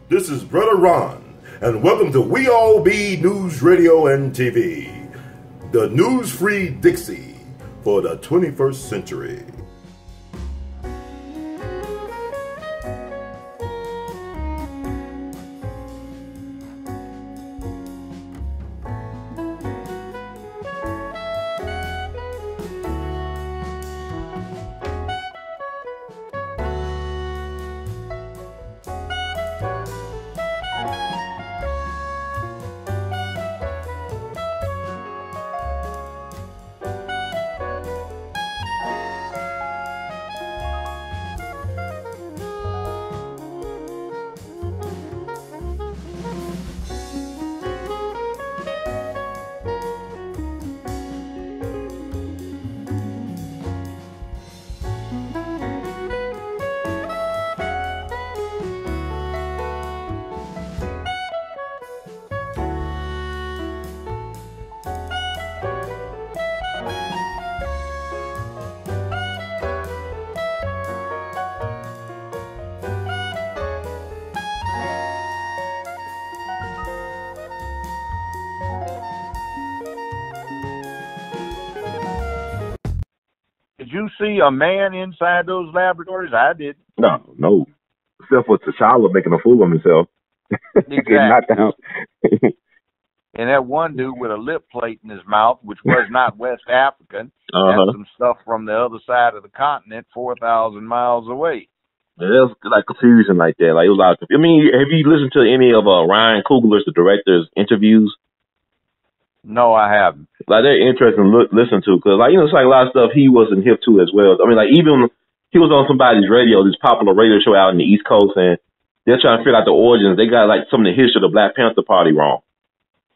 This is Brother Ron, and welcome to We All Be News Radio and TV, the news-free Dixie for the 21st century. Did you see a man inside those laboratories? I did. No. Except for T'Challa making a fool of himself. Exactly. Knocked out. And that one dude with a lip plate in his mouth, which was not West African, had some stuff from the other side of the continent, 4,000 miles away. Yeah, there was like confusion like that. Like it was a lot of, I mean, have you listened to any of Ryan Coogler's, the director's interviews? No, I haven't. Like, they're interesting to listen to, because, like, you know, it's like a lot of stuff he wasn't hip to as well. I mean, like, even he was on somebody's radio, this popular radio show out in the East Coast, and they're trying to figure out the origins. They got, like, some of the history of the Black Panther Party wrong.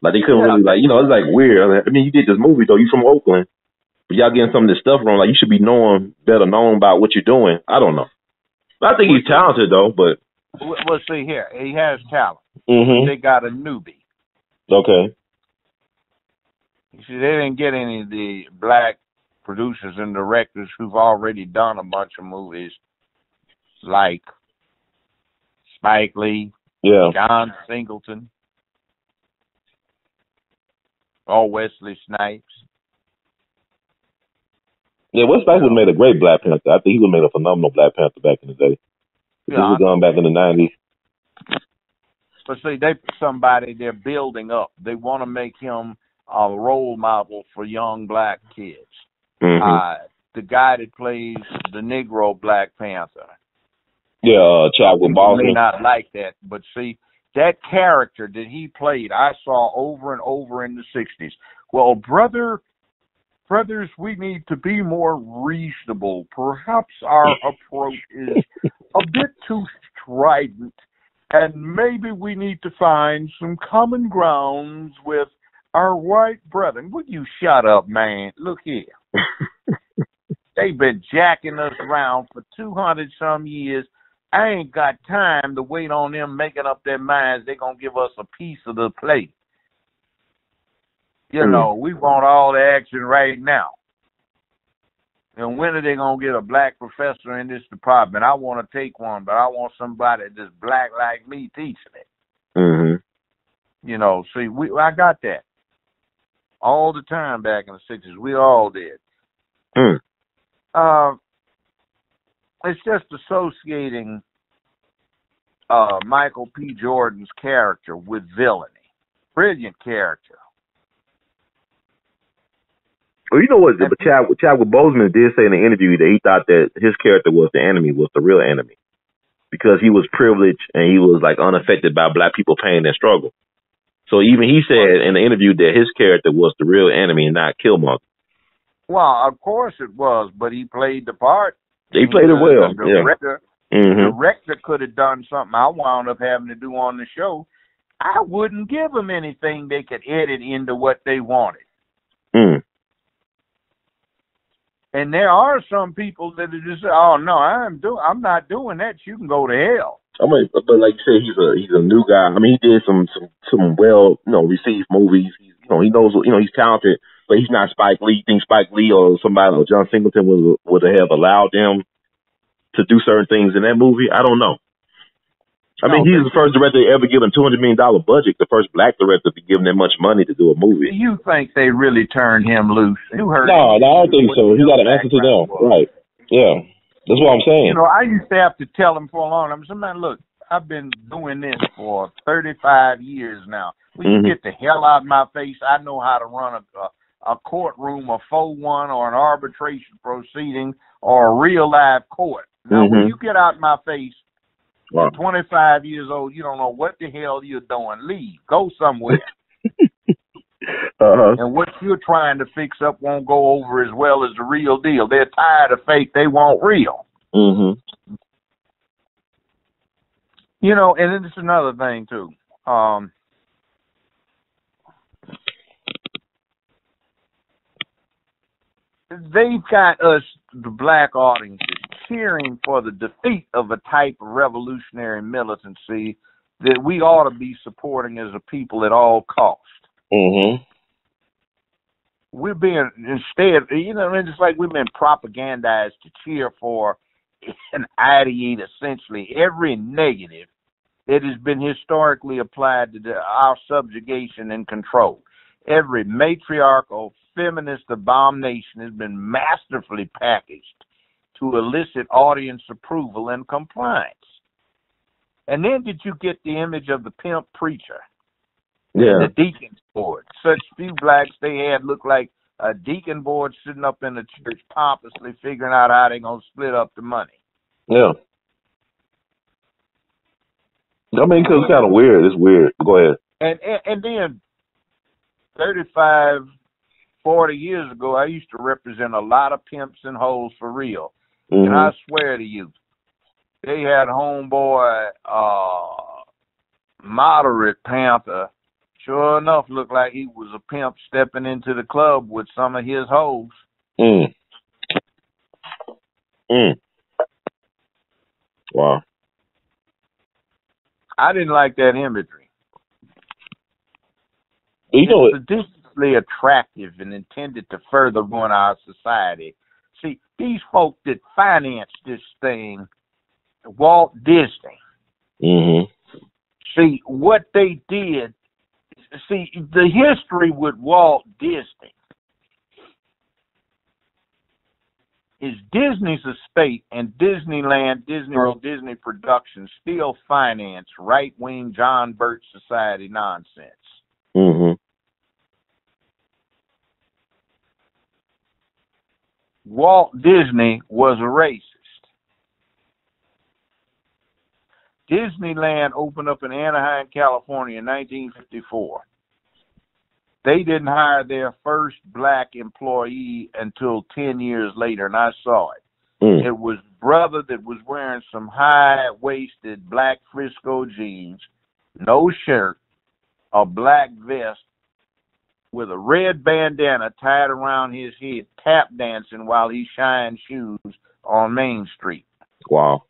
Like, they couldn't really, like, you know, it's, like, weird. I mean, you did this movie, though. You from Oakland, but y'all getting some of this stuff wrong. Like, you should be better known about what you're doing. I don't know. But I think he's talented, though, but... Well, see here. He has talent. They got a newbie. Okay. You see, they didn't get any of the black producers and directors who've already done a bunch of movies, like Spike Lee, John Singleton, or Wesley Snipes. Yeah, Wesley Snipes would have made a great Black Panther. I think he would have made a phenomenal Black Panther back in the day. He was going back in the 90s. But see, somebody they're building up. They want to make him a role model for young black kids. The guy that plays the Negro Black Panther. Yeah, Chadwick Boseman. May not like that, but see, that character that he played, I saw over and over in the 60s. Well, brothers, we need to be more reasonable. Perhaps our approach is a bit too strident, and maybe we need to find some common grounds with our white brethren. Would you shut up, man? Look here. They've been jacking us around for 200-some years. I ain't got time to wait on them making up their minds they're going to give us a piece of the plate. You know, we want all the action right now. And when are they going to get a black professor in this department? I want to take one, but I want somebody that's black like me teaching it. You know, see, I got that. All the time back in the 60s. We all did. It's just associating Michael P. Jordan's character with villainy. Brilliant character. Well, you know what? But Chadwick Boseman did say in the interview that he thought that his character was the enemy, was the real enemy. Because he was privileged and he was, like, unaffected by black people pain and struggle. So even he said in the interview that his character was the real enemy and not Killmonger. Well, of course it was, but he played the part. He played it well. The director could have done something I wound up having to do on the show. I wouldn't give them anything they could edit into what they wanted. And there are some people that are just, oh no, I'm not doing that. You can go to hell. I mean, but like you said, he's a new guy. I mean, he did some well, received movies. He's he knows, he's talented, but he's not Spike Lee. You think Spike Lee or somebody or John Singleton would have allowed them to do certain things in that movie? I don't know. I mean, he's the first director ever given $200 million budget, the first black director to be given that much money to do a movie. Do you think they really turned him loose? You heard No, I don't think so. He got an answer to them. Right. Yeah. That's what I'm saying. I used to have to tell him for a long time. I said, man, look, I've been doing this for 35 years now. Will you get the hell out of my face? I know how to run a courtroom, a 4-1, or an arbitration proceeding, or a real live court. Now, when you get out of my face, wow. You're 25 years old, you don't know what the hell you're doing. Leave. Go somewhere. And what you're trying to fix up won't go over as well as the real deal. They're tired of fake. They want real. And then it's another thing, too. They've got us, the black audiences, cheering for the defeat of a type of revolutionary militancy that we ought to be supporting as a people at all cost. We're being, instead, it's like we've been propagandized to cheer for and ideate essentially every negative that has been historically applied to our subjugation and control. Every matriarchal, feminist abomination has been masterfully packaged to elicit audience approval and compliance. And then did you get the image of the pimp preacher? Yeah. The deacon's board. Such few blacks they had looked like a deacon board sitting up in the church pompously figuring out how they're going to split up the money. Yeah. I mean, because it's kind of weird. It's weird. Go ahead. And then 35, 40 years ago, I used to represent a lot of pimps and hoes for real. And I swear to you, they had homeboy, moderate Panther, sure enough looked like he was a pimp stepping into the club with some of his hoes. Wow. I didn't like that imagery. It's sadistically attractive and intended to further ruin our society. See, these folk that financed this thing, Walt Disney. See, what they did, the history with Walt Disney is Disney's estate and Disneyland, Disney World, Disney Productions still finance right-wing John Birch Society nonsense. Walt Disney was a racist. Disneyland opened up in Anaheim, California in 1954. They didn't hire their first black employee until 10 years later, and I saw it. It was brother that was wearing some high-waisted black Frisco jeans, no shirt, a black vest, with a red bandana tied around his head, tap dancing while he shined shoes on Main Street. Wow.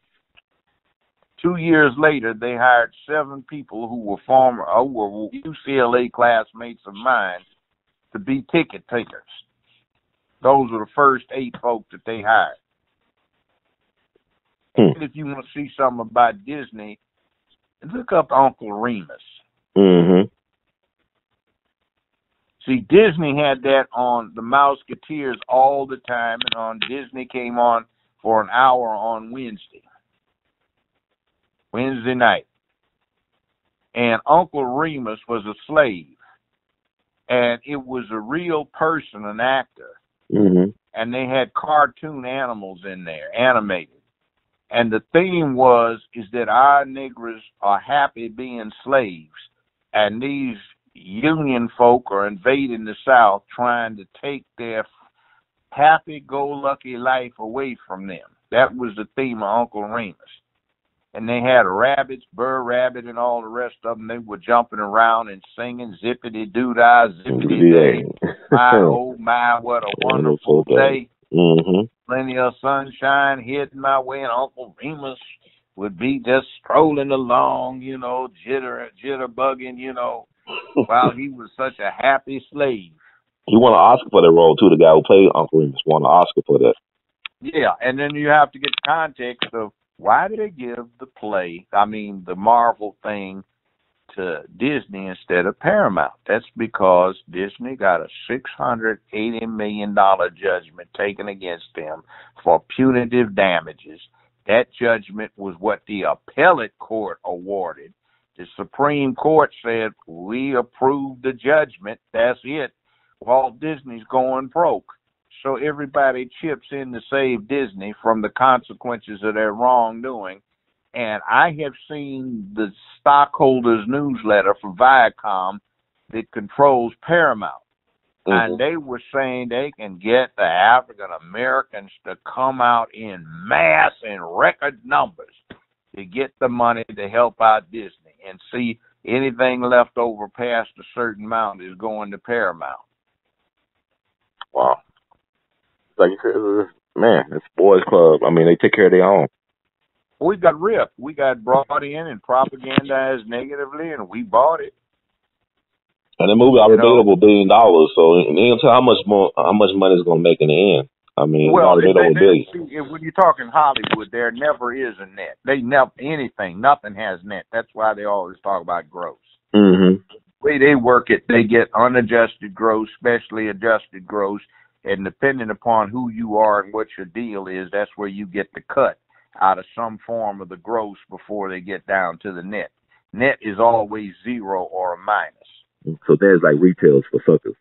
2 years later, they hired 7 people who were UCLA classmates of mine to be ticket takers. Those were the first 8 folks that they hired. And if you want to see something about Disney, look up Uncle Remus. See, Disney had that on the Mouseketeers all the time, and on Disney came on for an hour on Wednesday night. And Uncle Remus was a slave, and it was a real person, an actor. And they had cartoon animals in there, animated. And the theme is that our niggers are happy being slaves, and these Union folk are invading the South trying to take their happy-go-lucky life away from them. That was the theme of Uncle Remus. And they had rabbits, Burr Rabbit, and all the rest of them. They were jumping around and singing zippity-doo-dah, zippity-day. My, oh, my, what a wonderful day. Plenty of sunshine hitting my way, and Uncle Remus would be just strolling along, jitterbugging, while he was such a happy slave. He won an Oscar for that role too. The guy who played Uncle Remus won an Oscar for that. Yeah, and then you have to get the context of why did they give the Marvel thing to Disney instead of Paramount? That's because Disney got a $680 million judgment taken against them for punitive damages. That judgment was what the appellate court awarded. The Supreme Court said, we approve the judgment. That's it. Walt Disney's going broke. So everybody chips in to save Disney from the consequences of their wrongdoing. And I have seen the stockholders' newsletter for Viacom that controls Paramount. Mm-hmm. And they were saying they can get the African Americans to come out in mass in record numbers to get the money to help out Disney. And see, anything left over past a certain amount is going to Paramount. Wow. Like you said, man, it's boys' club. I mean, they take care of their own. We got ripped. We got brought in and propagandized negatively, and we bought it. And the movie already made over $1 billion, so you can tell how much money it's going to make in the end. I mean, well, it's already made over $1 billion. When you're talking Hollywood, there never is a net. Nothing has net. That's why they always talk about gross. Mm-hmm. The way they work it, they get unadjusted gross, specially adjusted gross, and depending upon who you are and what your deal is, that's where you get the cut out of some form of the gross before they get down to the net. Net is always zero or a minus. So there's like retails for suckers.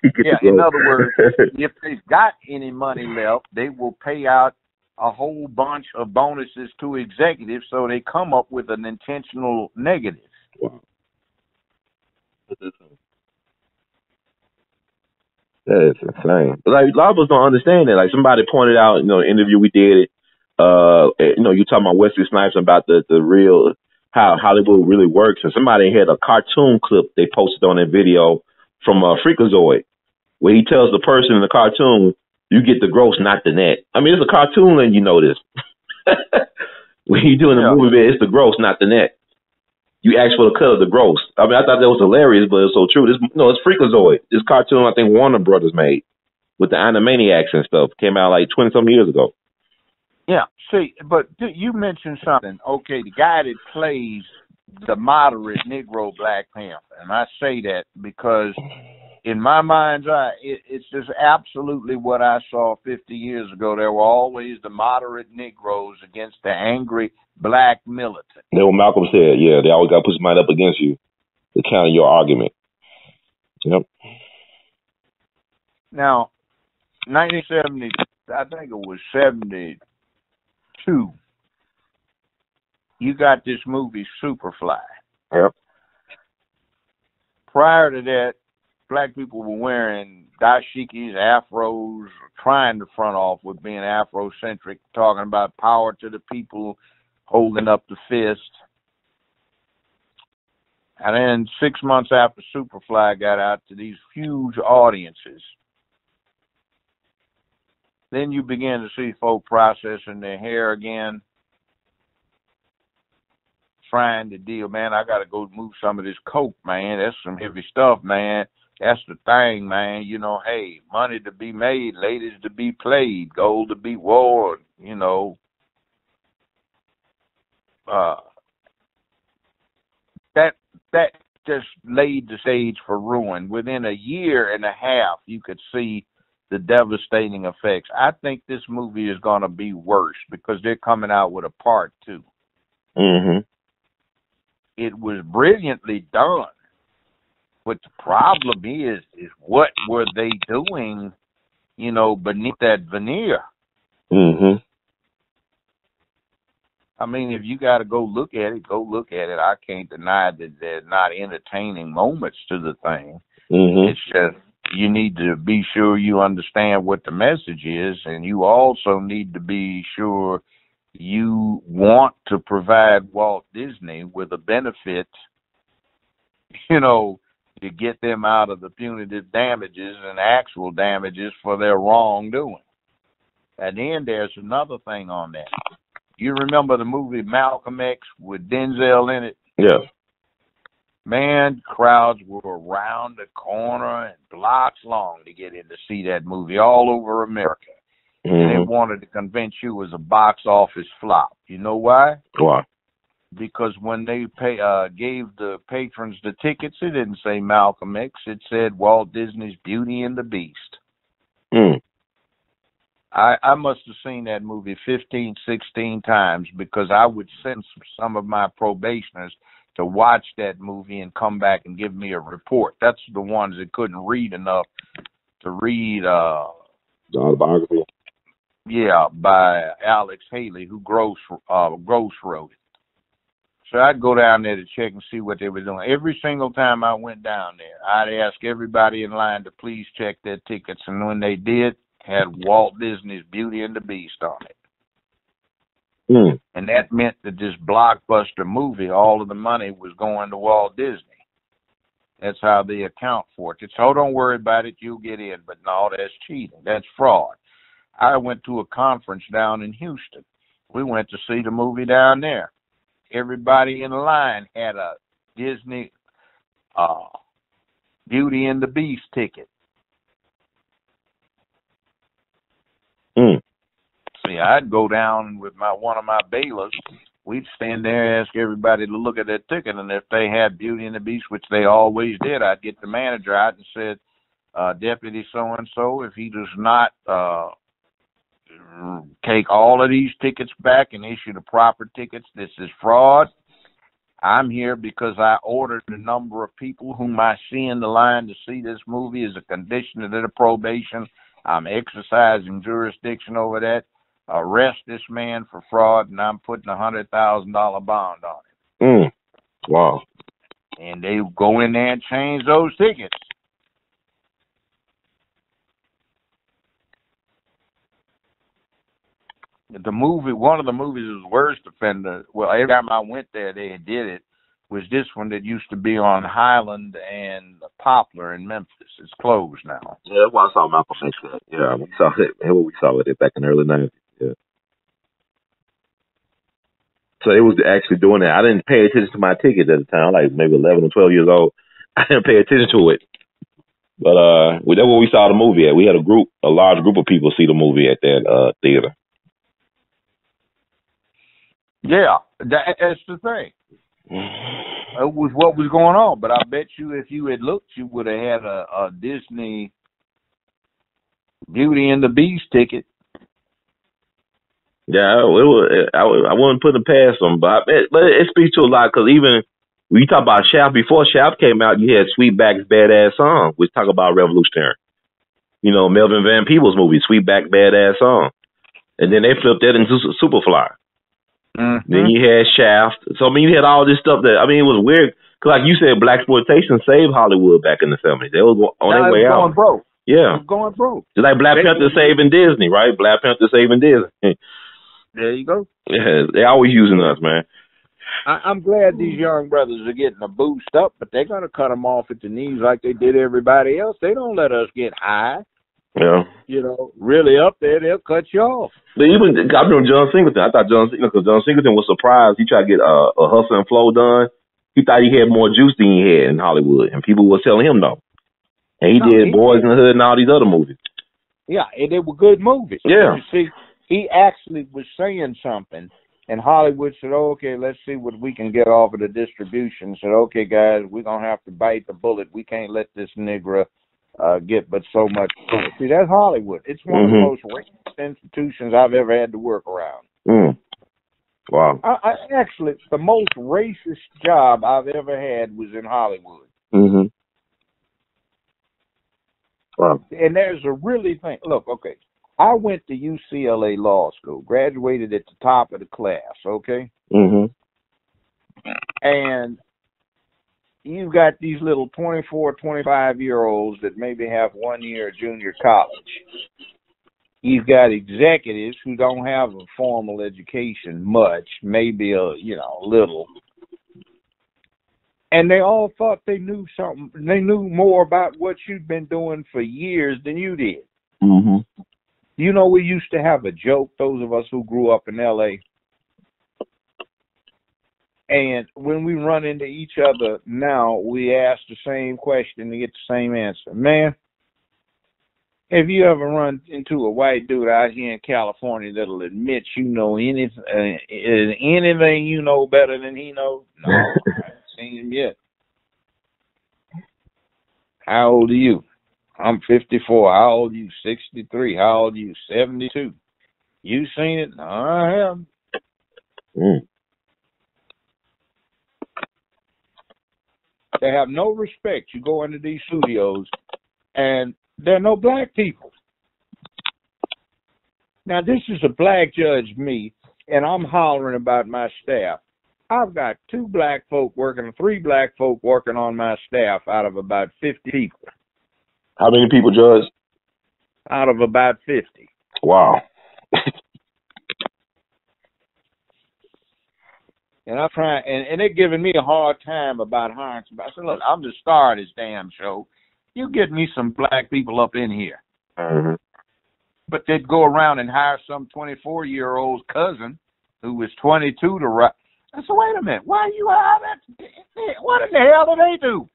Yeah, in other words, if they've got any money left, they will pay out a whole bunch of bonuses to executives so they come up with an intentional negative. Wow. That is insane. Like, a lot of us don't understand that. Like, somebody pointed out, in the interview we did, you talking about Wesley Snipes about the real, how Hollywood really works. And somebody had a cartoon clip they posted on that video from Freakazoid, where he tells the person in the cartoon, you get the gross, not the net. I mean, it's a cartoon and you know this. When you're doing the movie, it's the gross, not the net. You ask for the cut of the gross. I mean, I thought that was hilarious, but it's so true. It's Freakazoid. This cartoon, I think Warner Brothers made with the Animaniacs and stuff. Came out like 20-some years ago. Yeah. See, but you mentioned something. Okay, the guy that plays the moderate Negro Black Panther, and I say that because in my mind's eye, it's just absolutely what I saw 50 years ago. There were always the moderate Negroes against the angry black militant. That's what Malcolm said. Yeah, they always got to put somebody up against you to counter your argument. Yep. Now, 1970, I think it was 72, you got this movie Superfly. Yep. Prior to that, black people were wearing dashikis, afros, trying to front off with being Afrocentric, talking about power to the people, holding up the fist. And then 6 months after Superfly got out to these huge audiences, then you begin to see folk processing their hair again, trying to deal, man, I got to go move some of this coke, man. That's some heavy stuff, man. That's the thing, man. Hey, money to be made, ladies to be played, gold to be worn, that just laid the stage for ruin. Within a year and a half, you could see the devastating effects. I think this movie is going to be worse because they're coming out with a part 2. Mm-hmm. It was brilliantly done. But the problem is what were they doing, beneath that veneer? Mm-hmm. I mean, if you got to go look at it, go look at it. I can't deny that there's not entertaining moments to the thing. Mm-hmm. It's just you need to be sure you understand what the message is, and you also need to be sure you want to provide Walt Disney with a benefit, to get them out of the punitive damages and actual damages for their wrongdoing. And then there's another thing on that. You remember the movie Malcolm X with Denzel in it? Yeah. Man, crowds were around the corner and blocks long to get in to see that movie all over America. And they wanted to convince you it was a box office flop. You know why? Why? Because when they gave the patrons the tickets, it didn't say Malcolm X. It said Walt Disney's Beauty and the Beast. I must have seen that movie 15, 16 times because I would send some of my probationers to watch that movie and come back and give me a report. That's the ones that couldn't read enough to read the autobiography. Yeah, by Alex Haley, who Gross wrote it. So I'd go down there to check and see what they were doing. Every single time I went down there, I'd ask everybody in line to please check their tickets, and when they did, had Walt Disney's Beauty and the Beast on it. And that meant that this blockbuster movie, all of the money was going to Walt Disney. That's how they account for it. So don't worry about it, you'll get in. But no, that's cheating. That's fraud. I went to a conference down in Houston. We went to see the movie down there. Everybody in line had a Disney Beauty and the Beast ticket. See, I'd go down with one of my bailiffs. We'd stand there and ask everybody to look at their ticket, and if they had Beauty and the Beast, which they always did, I'd get the manager out and said, Deputy so-and-so, if he does not take all of these tickets back and issue the proper tickets, this is fraud. I'm here because I ordered the number of people whom I see in the line to see this movie as a condition of their probation. I'm exercising jurisdiction over that. Arrest this man for fraud, and I'm putting $100,000 bond on it. Wow. And they go in there and change those tickets. The movie, one of the movies was worst offender. Well, every time I went there, they did it. Was this one that used to be on Highland and Poplar in Memphis? It's closed now. Yeah, that's why I saw Malcolm X. Yeah, we saw it. We saw it back in the early 90s. Yeah. So it was actually doing that. I didn't pay attention to my ticket at the time, like maybe 11 or 12 years old. I didn't pay attention to it. But that's where we saw the movie at. We had a large group of people see the movie at that theater. Yeah, that's the thing. It was what was going on. But I bet you if you had looked, you would have had a Disney Beauty and the Beast ticket. Yeah, I wouldn't put it past them, but it speaks to a lot because even when you talk about Shaft, before Shaft came out, you had Sweetback's Badass Song, which talk about revolutionary. You know, Melvin Van Peebles' movie, Sweetback Badass Song. And then they flipped that into Superfly. Then you had Shaft. So, I mean, you had all this stuff that, I mean, it was weird. Because like you said, blaxploitation saved Hollywood back in the 70s. They was on their way out. Going broke. Yeah. Going broke. Just like Black Panther saving Disney, right? Black Panther saving Disney. There you go. Yeah, they always using us, man. I'm glad these young brothers are getting a boost up, but they're going to cut them off at the knees like they did everybody else. They don't let us get high. Yeah. You know, really up there, they'll cut you off. But even, I remember John Singleton. I thought John Singleton was surprised. He tried to get a Hustle and Flow done. He thought he had more juice than he had in Hollywood, and people were telling him no. And he did Boys in the Hood and all these other movies. Yeah, and they were good movies. Yeah. You see, he actually was saying something, and Hollywood said, okay, let's see what we can get off of the distribution. Said, okay, guys, we're going to have to bite the bullet. We can't let this nigger get but so much. See, that's Hollywood. It's one of the most racist institutions I've ever had to work around. Wow. I actually, the most racist job I've ever had was in Hollywood. Wow. And there's a really thing. Look, okay, I went to UCLA Law School, graduated at the top of the class, okay? And you've got these little 24, 25-year-olds that maybe have 1 year junior college. You've got executives who don't have a formal education much, maybe a little. And they all thought they knew something. They knew more about what you'd been doing for years than you did. You know, we used to have a joke, those of us who grew up in L.A. And when we run into each other now, we ask the same question and get the same answer. Man, have you ever run into a white dude out here in California that'll admit you know anything you know better than he knows? No, I haven't seen him yet. How old are you? I'm 54. How old are you? 63. How old are you? 72. You seen it? No, I haven't. They have no respect. You go into these studios, and there are no black people. Now, this is a black judge, me, and I'm hollering about my staff. I've got 2 black folk working, 3 black folk working on my staff out of about 50 people. How many people, Judge? Out of about 50. Wow. And I'm trying, and they're giving me a hard time about hiring somebody. I said, look, I'm the star of this damn show. You get me some black people up in here. Mm-hmm. But they'd go around and hire some 24-year-old's cousin who was 22 to write. I said, wait a minute, why you hire that? What in the hell do they do?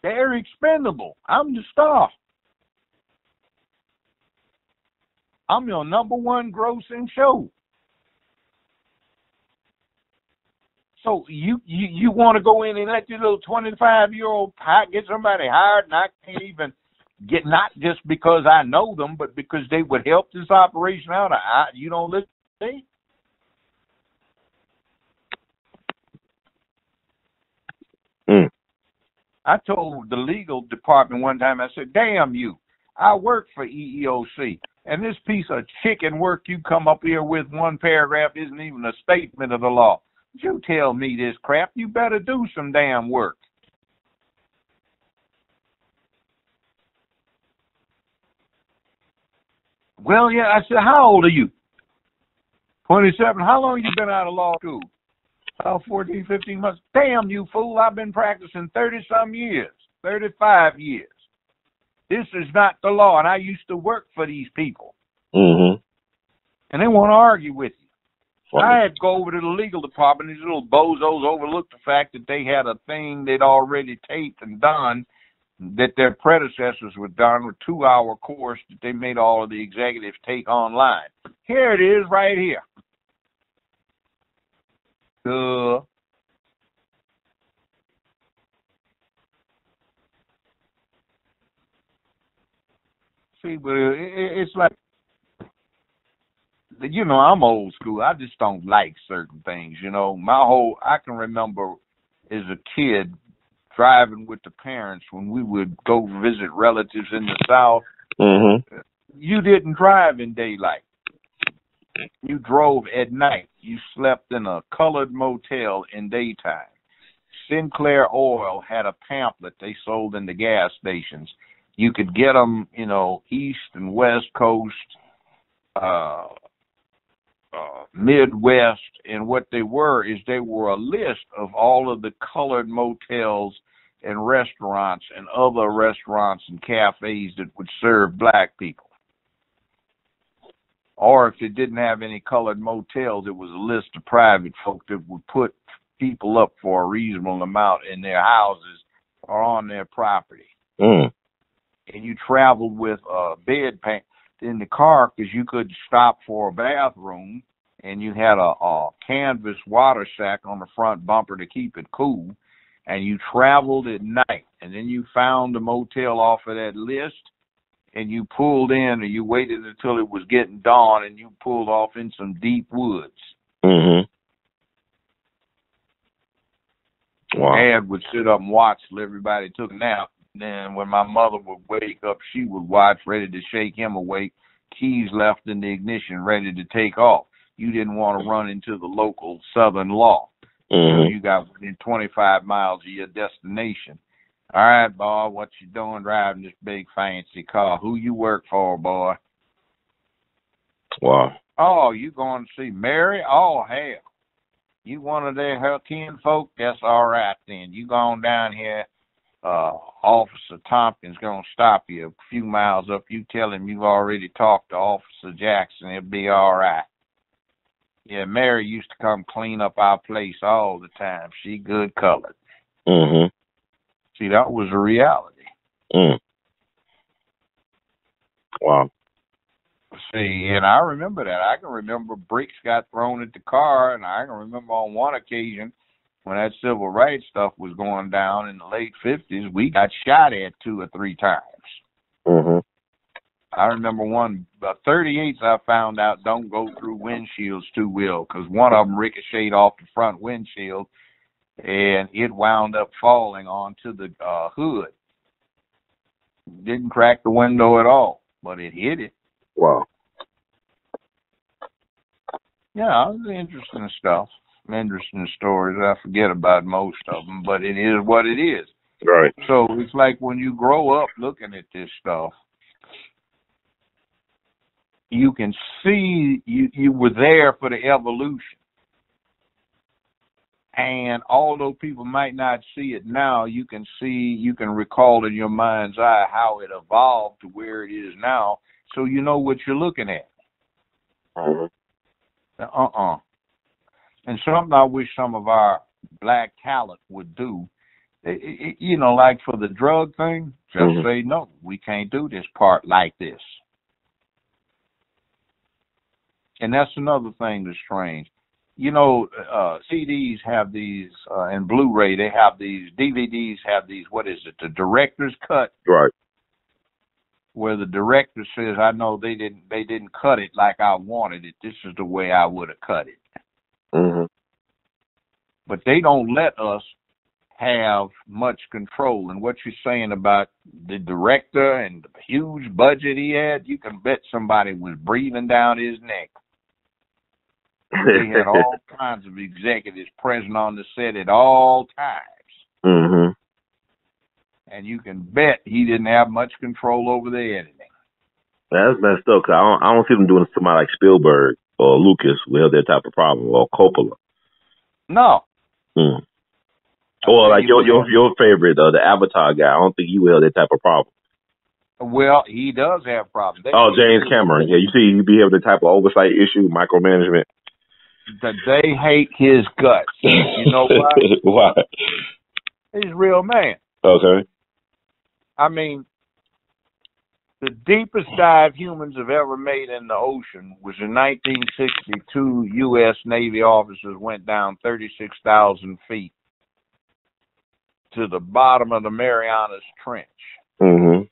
They're expendable. I'm the star. I'm your #1 grossing show. So you want to go in and let your little 25-year-old get somebody hired, and I can't even get, not just because I know them, but because they would help this operation out. You don't listen to me? I told the legal department one time, I said, damn you, I work for EEOC, and this piece of chicken work you come up here with, one paragraph isn't even a statement of the law. You tell me this crap, you better do some damn work. Well, yeah, I said, how old are you? 27. How long you been out of law school? 14, 15 months. Damn you fool, I've been practicing 30-some years, 35 years. This is not the law, and I used to work for these people. Mm-hmm. And they want to argue with you. Funny. I had to go over to the legal department. These little bozos overlooked the fact that they had a thing they'd already taped and done that their predecessors were done, with 2-hour course that they made all of the executives take online. Here it is right here. See, but it's like, you know, I'm old school. I just don't like certain things, you know. I can remember as a kid driving with the parents when we would go visit relatives in the South. Mm-hmm. You didn't drive in daylight. You drove at night. You slept in a colored motel in daytime. Sinclair Oil had a pamphlet they sold in the gas stations. You could get them, you know, East and West Coast, Midwest, and what they were is they were a list of all of the colored motels and restaurants and other restaurants and cafes that would serve black people. Or if it didn't have any colored motels, it was a list of private folk that would put people up for a reasonable amount in their houses or on their property. Mm. And you traveled with a bedpan in the car because you could stop for a bathroom, and you had a canvas water sack on the front bumper to keep it cool, and you traveled at night, and then you found a motel off of that list, and you pulled in, or you waited until it was getting dawn, and you pulled off in some deep woods. Mm-hmm. Wow. Dad would sit up and watch till everybody took a nap. Then when my mother would wake up, she would watch, ready to shake him awake, keys left in the ignition, ready to take off. You didn't want to run into the local Southern law. Mm-hmm. So you got within 25 miles of your destination. All right, boy, what you doing driving this big fancy car? Who you work for, boy? Wow. Oh, you going to see Mary? Oh, hell. You one of her kinfolk? That's all right then. You go on down here. Officer Tompkins going to stop you a few miles up. You tell him you've already talked to Officer Jackson. It'll be all right. Yeah, Mary used to come clean up our place all the time. She good colored. Mm-hmm. See, that was a reality. Mm. Wow. See, and I remember that. I can remember bricks got thrown at the car, and I can remember on one occasion when that civil rights stuff was going down in the late 50s, we got shot at 2 or 3 times. Mm-hmm. I remember one, 38s I found out don't go through windshields too well because one of them ricocheted off the front windshield and it wound up falling onto the hood. Didn't crack the window at all, but it hit it. Wow. Yeah, it was interesting stuff. Interesting stories. I forget about most of them, but it is what it is. Right. So it's like when you grow up looking at this stuff, you can see you were there for the evolution. And although people might not see it now, you can recall in your mind's eye how it evolved to where it is now, so you know what you're looking at. Mm-hmm. And something I wish some of our black talent would do, like for the drug thing, just say, no, we can't do this part like this. And that's another thing that's strange. CDs have these, and Blu-ray, they have these, DVDs have these, what is it, the director's cut? Right. Where the director says, I know they didn't cut it like I wanted it. This is the way I would have cut it. Mm-hmm. But they don't let us have much control. And what you're saying about the director and the huge budget he had, you can bet somebody was breathing down his neck. They had all kinds of executives present on the set at all times. Mm-hmm. And you can bet he didn't have much control over the editing. That's messed up, because I don't see them doing somebody like Spielberg or Lucas with that type of problem, or Coppola. No. Hmm. Or like your favorite, the Avatar guy. I don't think he will have that type of problem. Well, he does have problems. James Cameron. Yeah, you see, he be having the type of oversight issue, micromanagement. That they hate his guts. You know why? Why? He's a real man. Okay. I mean, the deepest dive humans have ever made in the ocean was in 1962. U.S. Navy officers went down 36,000 feet to the bottom of the Marianas Trench. Mm-hmm.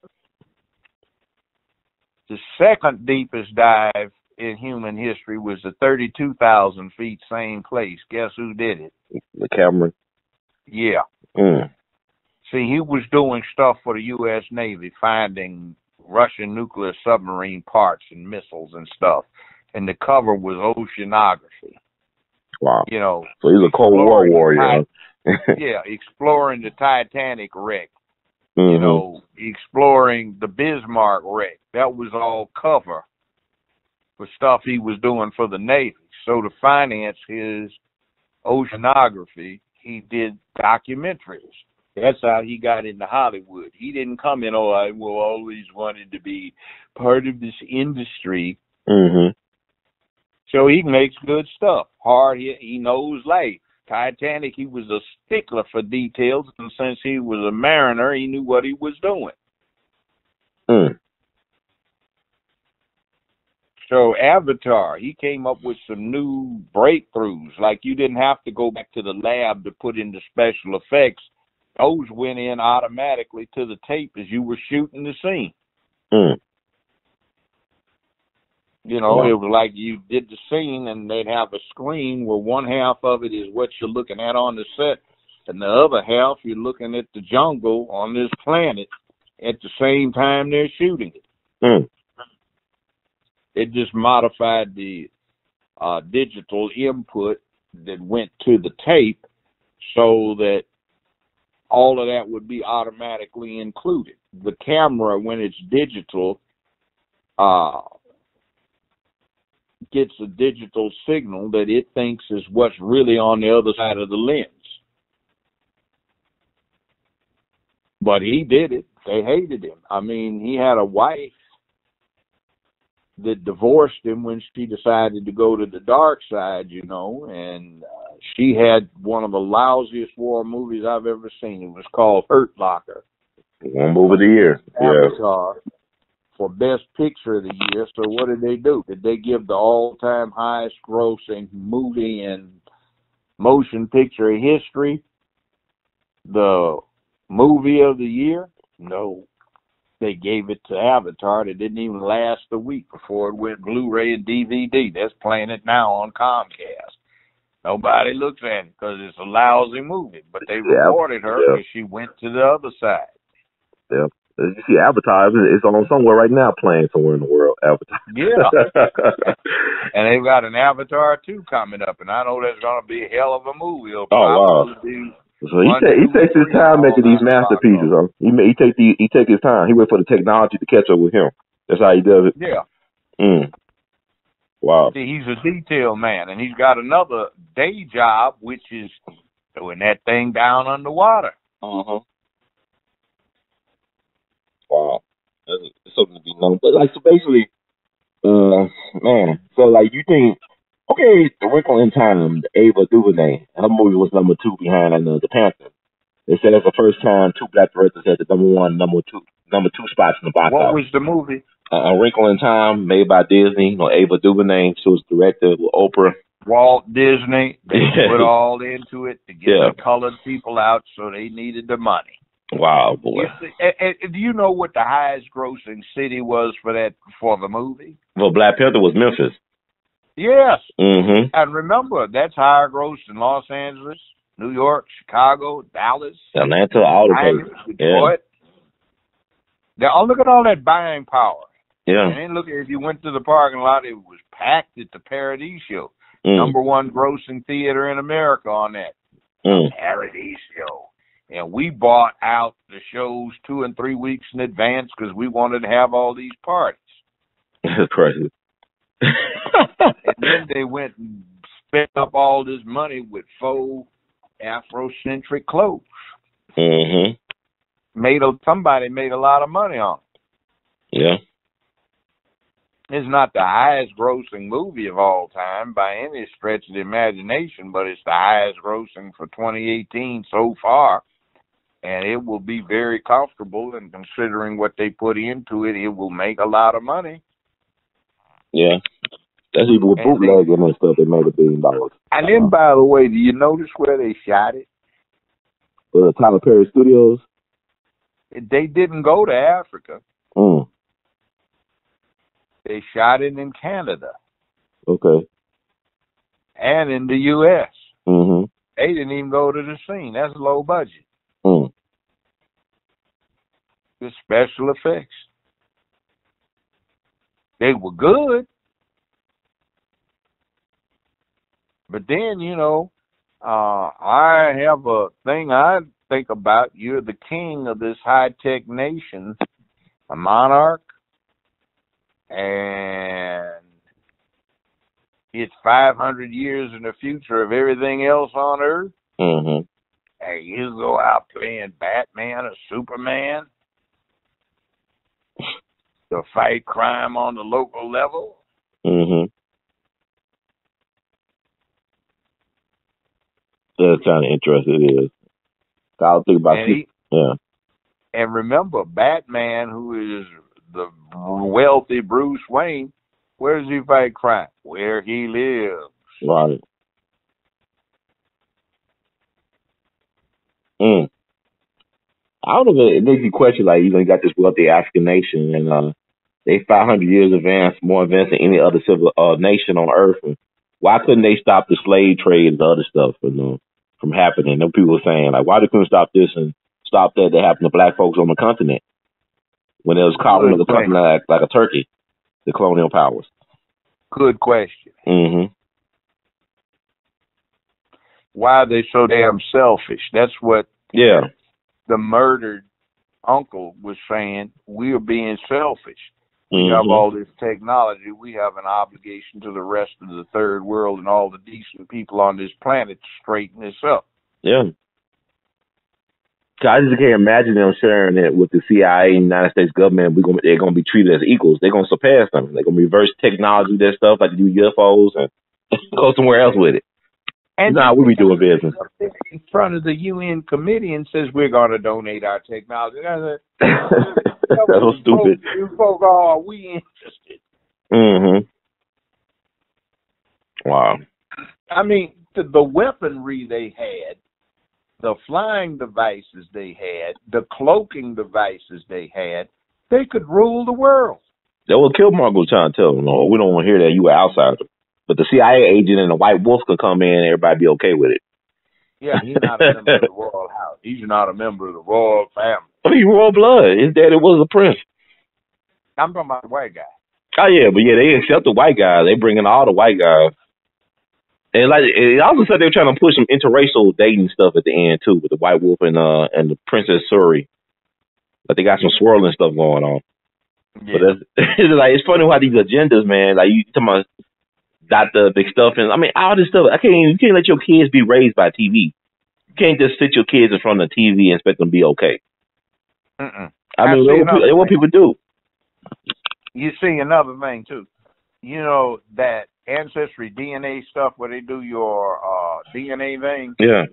The second deepest dive in human history was the 32,000 feet, same place. Guess who did it? The Cameron. Yeah. Mm. See, he was doing stuff for the U.S. Navy, finding Russian nuclear submarine parts and missiles and stuff. And the cover was oceanography. Wow. So he's a Cold War warrior. Yeah, exploring the Titanic wreck. Mm-hmm. Exploring the Bismarck wreck. That was all cover for stuff he was doing for the Navy. So to finance his oceanography, he did documentaries. That's how he got into Hollywood. He didn't come in, I always wanted to be part of this industry. Mm-hmm. So he makes good stuff. Hard, he knows life. Titanic, he was a stickler for details, and since he was a mariner, he knew what he was doing. Mm. So Avatar, he came up with some new breakthroughs. Like you didn't have to go back to the lab to put in the special effects. Those went in automatically to the tape as you were shooting the scene. Mm. Wow. It was like you did the scene and they'd have a screen where one half of it is what you're looking at on the set, and the other half you're looking at the jungle on this planet at the same time they're shooting it. Mm. It just modified the digital input that went to the tape so that all of that would be automatically included. The camera, when it's digital, gets a digital signal that it thinks is what's really on the other side of the lens. But he did it. They hated him. I mean, he had a wife that divorced him when she decided to go to the dark side, and she had one of the lousiest war movies I've ever seen. It was called Hurt Locker. One movie of the year. Avatar for Best Picture of the Year. So what did they do? Did they give the all-time highest grossing movie in motion picture history the movie of the year? No. They gave it to Avatar. It didn't even last a week before it went Blu-ray and DVD. That's playing it now on Comcast. Nobody looks at it because it's a lousy movie, but they rewarded her because she went to the other side. Yeah. You see Avatar, it's on somewhere right now playing somewhere in the world, Avatar. Yeah. And they've got an Avatar 2 coming up, and I know that's going to be a hell of a movie. It'll probably be. So he takes his time making these masterpieces. Huh? He take his time. He wait for the technology to catch up with him. That's how he does it. Yeah. Wow. See, he's a detail man, and he's got another day job, which is doing that thing down underwater. Wow. That's something to be known. But so basically, man. So you think? Okay, The Wrinkle in Time, Ava DuVernay, her movie was number 2 behind the Panther. They said it's the first time 2 black directors had the number 1, number two spots in the box office. What was the movie? A Wrinkle in Time, made by Disney. Ava DuVernay, she was directed with Oprah. Walt Disney, they put all into it to get the colored people out, so they needed the money. Wow, boy. Do you know what the highest grossing city was for the movie? Well, Black Panther was Memphis. Yes. Mm-hmm. And remember, that's higher gross than Los Angeles, New York, Chicago, Dallas, Atlanta, all the places. Detroit. Yeah. Now, look at all that buying power. Yeah. And then look, if you went to the parking lot, it was packed at the Paradiso. Number 1 grossing theater in America on that. Paradiso. And we bought out the shows 2 and 3 weeks in advance because we wanted to have all these parties. That's crazy. And then they went and spent up all this money with faux Afrocentric clothes. Mm-hmm. Somebody made a lot of money on it. Yeah. It's not the highest grossing movie of all time by any stretch of the imagination, but it's the highest grossing for 2018 so far. And it will be very comfortable, and considering what they put into it, it will make a lot of money. Yeah. That's even with bootlegging and stuff, they made $1 billion. And then, by the way, do you notice where they shot it? Tyler Perry Studios? They didn't go to Africa. They shot it in Canada. Okay. And in the U.S. Mm-hmm. They didn't even go to the scene. That's low budget. The special effects. They were good. But then, I have a thing I think about. You're the king of this high-tech nation, a monarch, and it's 500 years in the future of everything else on Earth. Mm-hmm. Hey, you go out playing Batman or Superman to fight crime on the local level. Mm-hmm. That's kind of interesting. It is. I'll think about it. Yeah. And remember, Batman, who is the wealthy Bruce Wayne, where does he fight crime? Where he lives. Right. I don't know if it makes you question, you got this wealthy African nation, and they 500 years more advanced than any other civil nation on Earth. And why couldn't they stop the slave trade and the other stuff from happening? And people were saying, why they couldn't stop this and stop that happened to black folks on the continent when it was calling the continent like a turkey, the colonial powers? Good question. Mm-hmm. Why are they so damn selfish? That's what the murdered uncle was saying. We are being selfish. We have all this technology. We have an obligation to the rest of the third world and all the decent people on this planet to straighten this up. Yeah. I just can't imagine them sharing it with the CIA and United States government. They're gonna be treated as equals. They're gonna surpass them. They're gonna reverse technology, that stuff like they do UFOs, and go somewhere else with it. And nah, we be doing business in front of the UN committee and says we're gonna donate our technology. That's so stupid. You folk are we interested? Mm-hmm. Wow. I mean, the weaponry they had, the flying devices they had, the cloaking devices they had, they could rule the world. That was Killmonger was trying to tell them, no, we don't want to hear that. You were outsider. But the CIA agent and the White Wolf could come in and everybody be okay with it. Yeah, he's not a member of the royal house. He's not a member of the royal family. I mean, royal blood. His daddy was a prince. I'm talking about the white guy. Oh, yeah, but yeah, they accept the white guys. They bring in all the white guys. And like, it also said they were trying to push some interracial dating stuff at the end, too, with the White Wolf and the Princess Suri. But they got some swirling stuff going on. Yeah. But it's funny how these agendas, man, like you talking about Dr. Big Stuff, and I mean, all this stuff, you can't let your kids be raised by TV. You can't just sit your kids in front of the TV and expect them to be okay. Mm-mm. I mean, what people do. You see another thing, too. You know, that Ancestry DNA stuff where they do your DNA thing? Yeah.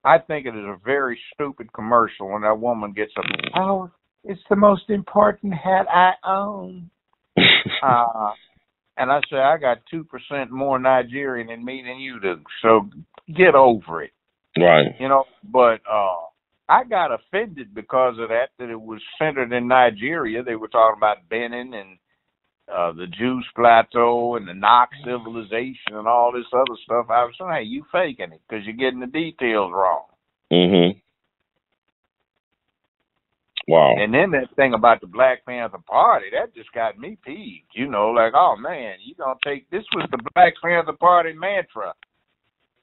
I think it is a very stupid commercial when that woman gets up, oh, it's the most important hat I own. And I say, I got 2% more Nigerian in me than you do, so get over it. Right. You know, but I got offended because of that it was centered in Nigeria. They were talking about Benin and the Juice Plateau and the Knox civilization and all this other stuff. I was saying, hey, you faking it because you're getting the details wrong. Mm-hmm. Wow. And then that thing about the Black Panther Party, that just got me peeved. You know, like, oh, man, you going to take... This was the Black Panther Party mantra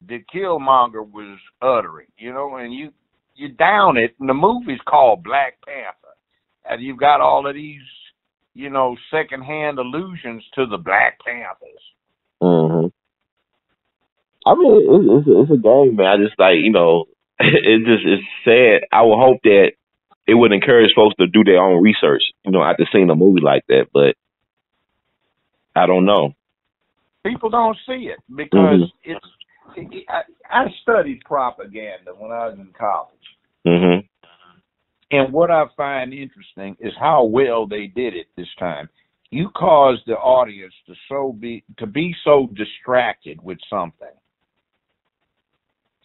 that Killmonger was uttering, you know, and you down it, and the movie's called Black Panther. And you've got all of these, you know, secondhand allusions to the Black Panthers. Mm-hmm. I mean, it's a game, man. I just, like, you know, it's sad. I would hope that it would encourage folks to do their own research, you know, after seeing a movie like that, but I don't know. People don't see it because I studied propaganda when I was in college. Mm-hmm. And what I find interesting is how well they did it this time. You caused the audience to be so distracted with something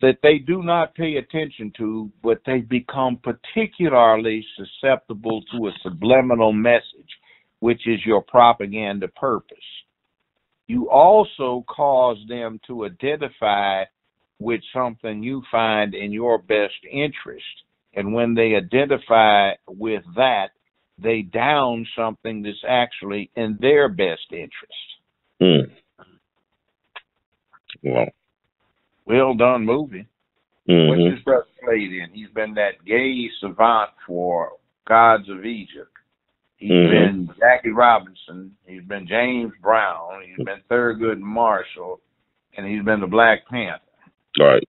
that they do not pay attention to, but they become particularly susceptible to a subliminal message, which is your propaganda purpose. You also cause them to identify with something you find in your best interest. And when they identify with that, they down something that's actually in their best interest. Wow. Well done movie. Mm-hmm. What's his brother played in? He's been that gay savant for Gods of Egypt. He's been Jackie Robinson. He's been James Brown. He's been Thurgood Marshall. And he's been the Black Panther. All right.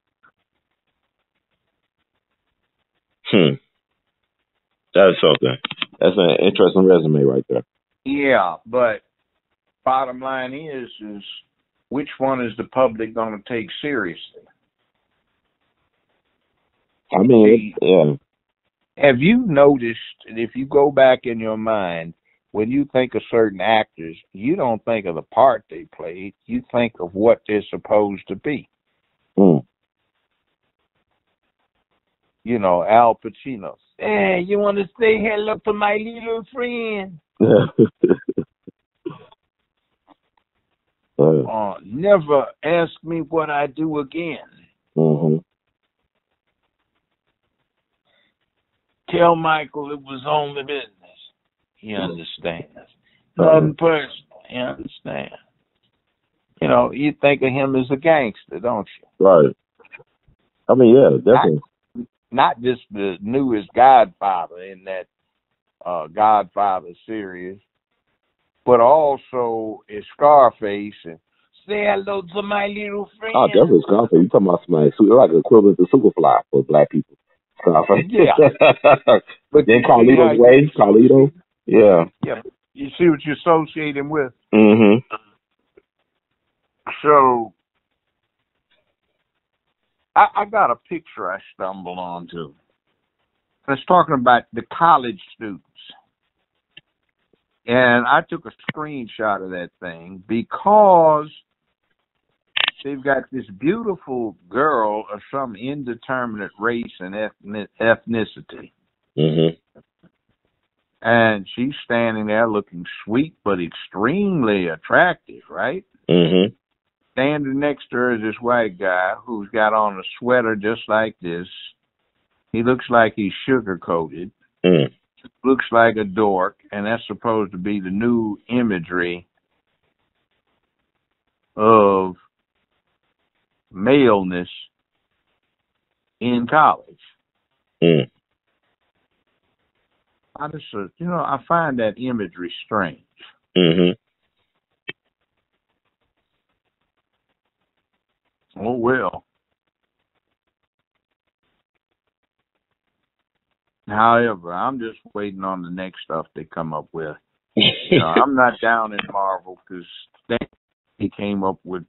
That is something. That's an interesting resume right there. Yeah, but bottom line is which one is the public going to take seriously? I mean, yeah. Have you noticed, if you go back in your mind, when you think of certain actors, you don't think of the part they played. You think of what they're supposed to be. You know, Al Pacino. Hey, you want to say hello to my little friend? Never ask me what I do again. Mm-hmm. Tell Michael it was only business. He understands. Nothing personal. He understands. You know, you think of him as a gangster, don't you? Right. I mean, yeah, definitely. Not just the newest Godfather in that Godfather series, but also in Scarface and say hello to my little friend. Oh, definitely Scarface. You talking about somebody like equivalent to Superfly for black people. Yeah. But then Carlito's way, Carlito. Yeah. Yeah. You see what you associate him with? Mm-hmm. So I got a picture I stumbled onto. It's talking about the college students. And I took a screenshot of that thing because they've got this beautiful girl of some indeterminate race and ethnicity. Mm-hmm. And she's standing there looking sweet but extremely attractive, right? Mm-hmm. Standing next to her is this white guy who's got on a sweater just like this. He looks like he's sugar-coated. Mm. Looks like a dork, and that's supposed to be the new imagery of maleness in college. Mm. I just, I find that imagery strange. Mm-hmm. Oh, well. However, I'm just waiting on the next stuff they come up with. I'm not down in Marvel because they came up with,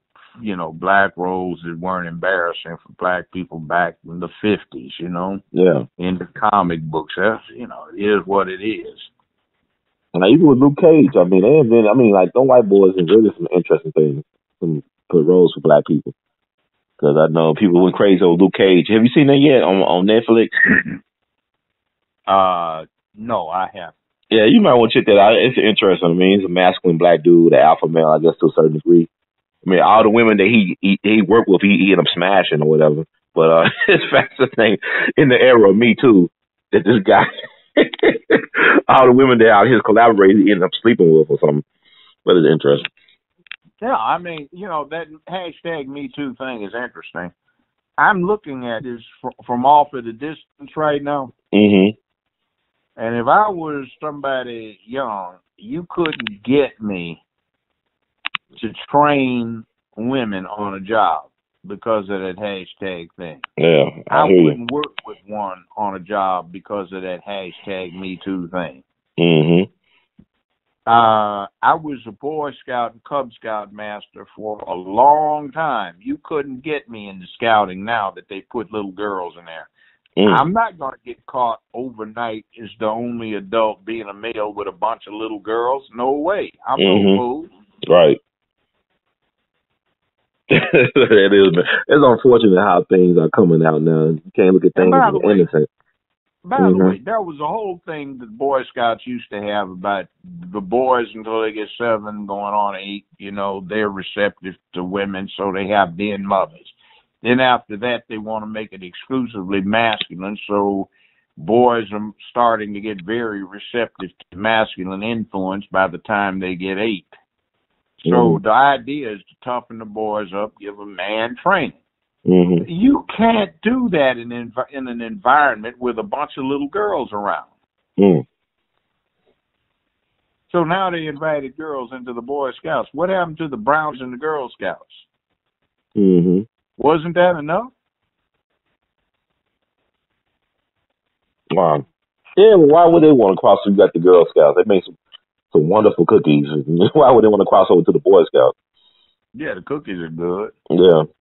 black roles that weren't embarrassing for black people back in the 50s, Yeah. in the comic books. That's, it is what it is. And even with Luke Cage, I mean, them white boys is really some interesting things, some good roles for black people. Because I know people went crazy over Luke Cage. Have you seen that yet on Netflix? No, I haven't. Yeah, you might want to check that out. It's interesting. I mean, he's a masculine black dude, an alpha male, I guess, to a certain degree. I mean, all the women that he worked with, he ended up smashing or whatever. But it's fascinating in the era of Me Too that this guy, all the women that out his collaborators, he ended up sleeping with or something. But it's interesting. Yeah, I mean, that hashtag Me Too thing is interesting. I'm looking at this from off at a distance right now. Mm-hmm. And if I was somebody young, you couldn't get me to train women on a job because of that hashtag thing. Yeah, I wouldn't work with one on a job because of that hashtag Me Too thing. Mm-hmm. I was a Boy Scout and Cub Scout master for a long time. You couldn't get me into scouting now that they put little girls in there. I'm not going to get caught overnight as the only adult being a male with a bunch of little girls. No way. I'm no fool. Right. It's unfortunate how things are coming out now. You can't look at things as innocent. By the way, there was a whole thing that Boy Scouts used to have about the boys until they get 7, going on 8. They're receptive to women, so they have den mothers. Then after that, they want to make it exclusively masculine, so boys are starting to get very receptive to masculine influence by the time they get 8. So the idea is to toughen the boys up, give them man training. Mm-hmm. You can't do that in an environment with a bunch of little girls around. Mm. So now they invited girls into the Boy Scouts. What happened to the Browns and the Girl Scouts? Mm-hmm. Wasn't that enough? Wow. Yeah, well, why would they want to cross? You got the Girl Scouts. They make some wonderful cookies. Why would they want to cross over to the Boy Scouts? Yeah, the cookies are good. Yeah.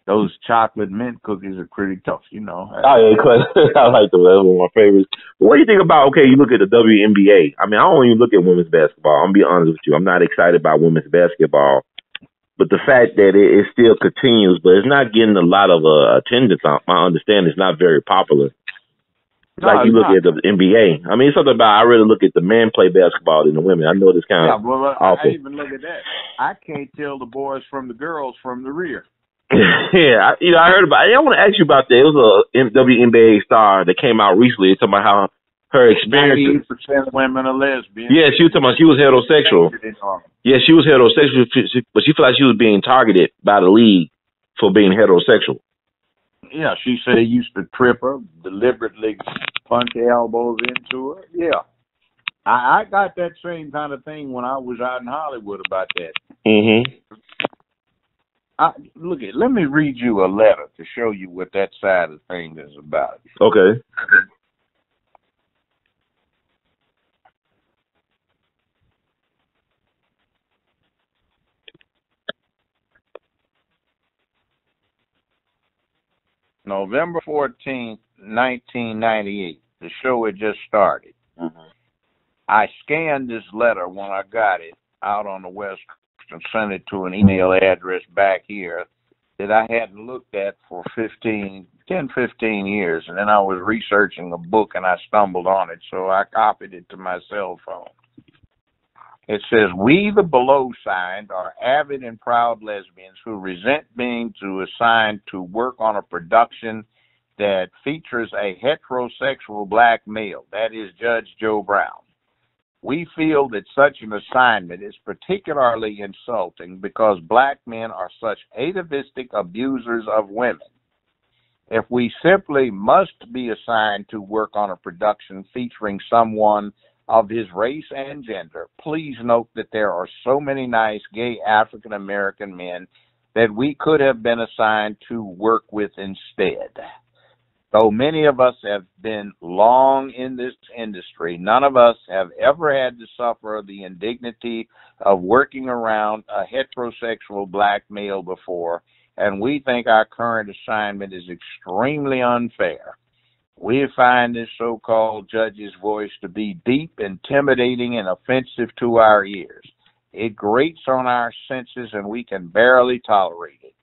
Those chocolate mint cookies are pretty tough, Oh, yeah, I like them. That's one of my favorites. But what do you think about, you look at the WNBA. I mean, I don't even look at women's basketball. I'm going to be honest with you. I'm not excited about women's basketball. But the fact that it still continues, but it's not getting a lot of attendance, my understanding, it's not very popular. Like you look at the NBA. I mean, it's something about, I really look at the men play basketball than the women. I know this kind of awful. I even look at that. I can't tell the boys from the girls from the rear. Yeah, I heard about it. I want to ask you about that. It was a WNBA star that came out recently talking about how her experience. 90% of women are lesbians. Yeah, she was talking about she was heterosexual. Yeah, she was heterosexual, but she felt like she was being targeted by the league for being heterosexual. Yeah, she said they used to trip her, deliberately punch elbows into her. Yeah. I got that same kind of thing when I was out in Hollywood about that. Mm-hmm. Look at. Let me read you a letter to show you what that side of things is about. Okay. November 14th, 1998. The show had just started. Mm-hmm. I scanned this letter when I got it out on the West Coast and sent it to an email address back here that I hadn't looked at for 10, 15 years. And then I was researching a book and I stumbled on it, so I copied it to my cell phone. It says, "We, the below signed, are avid and proud lesbians who resent being assigned to work on a production that features a heterosexual black male, that is Judge Joe Brown. We feel that such an assignment is particularly insulting because black men are such atavistic abusers of women. If we simply must be assigned to work on a production featuring someone of his race and gender, please note that there are so many nice gay African American men that we could have been assigned to work with instead. Though many of us have been long in this industry, none of us have ever had to suffer the indignity of working around a heterosexual black male before, and we think our current assignment is extremely unfair. We find this so-called judge's voice to be deep, intimidating, and offensive to our ears. It grates on our senses, and we can barely tolerate it.